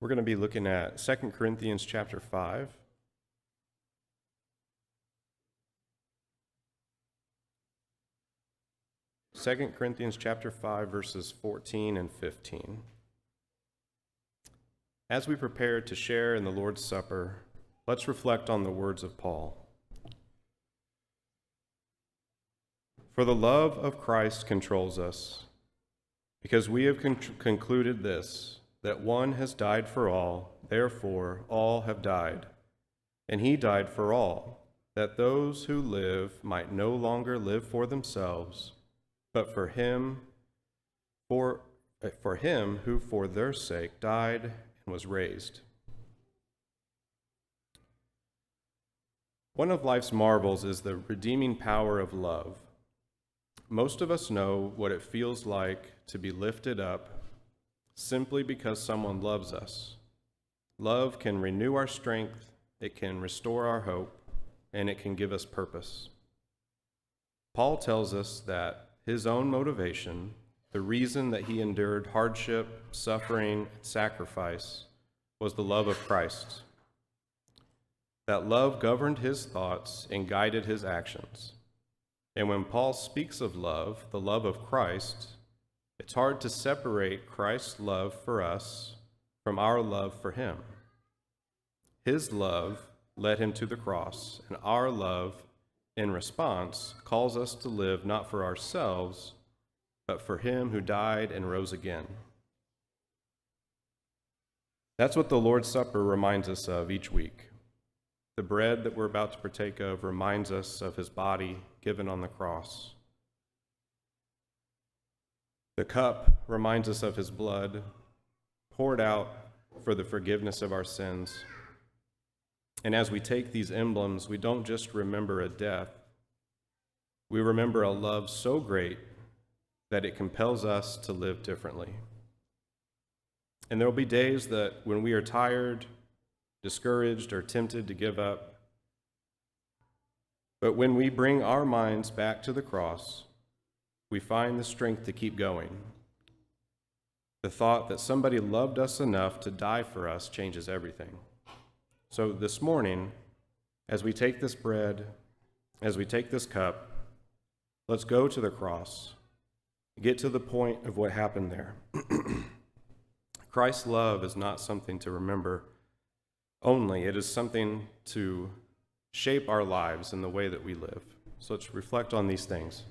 We're going to be looking at 2 Corinthians chapter 5. Second Corinthians chapter 5, verses 14 and 15. As we prepare to share in the Lord's Supper, let's reflect on the words of Paul. For the love of Christ controls us, because we have concluded this, that one has died for all, therefore all have died. And he died for all, that those who live might no longer live for themselves, but for him who for their sake died and was raised. One of life's marvels is the redeeming power of love. Most of us know what it feels like to be lifted up simply because someone loves us. Love can renew our strength, it can restore our hope, and it can give us purpose. Paul tells us that his own motivation, the reason that he endured hardship, suffering, and sacrifice, was the love of Christ. That love governed his thoughts and guided his actions. And when Paul speaks of love, the love of Christ, it's hard to separate Christ's love for us from our love for him. His love led him to the cross, and our love, in response, calls us to live not for ourselves, but for him who died and rose again. That's what the Lord's Supper reminds us of each week. The bread that we're about to partake of reminds us of his body given on the cross. The cup reminds us of his blood poured out for the forgiveness of our sins. And as we take these emblems, we don't just remember a death. We remember a love so great that it compels us to live differently. And there will be days that when we are tired, discouraged, or tempted to give up, but when we bring our minds back to the cross, we find the strength to keep going. The thought that somebody loved us enough to die for us changes everything. So this morning, as we take this bread, as we take this cup, let's go to the cross, get to the point of what happened there. Christ's love is not something to remember only, it is something to shape our lives in the way that we live. So let's reflect on these things.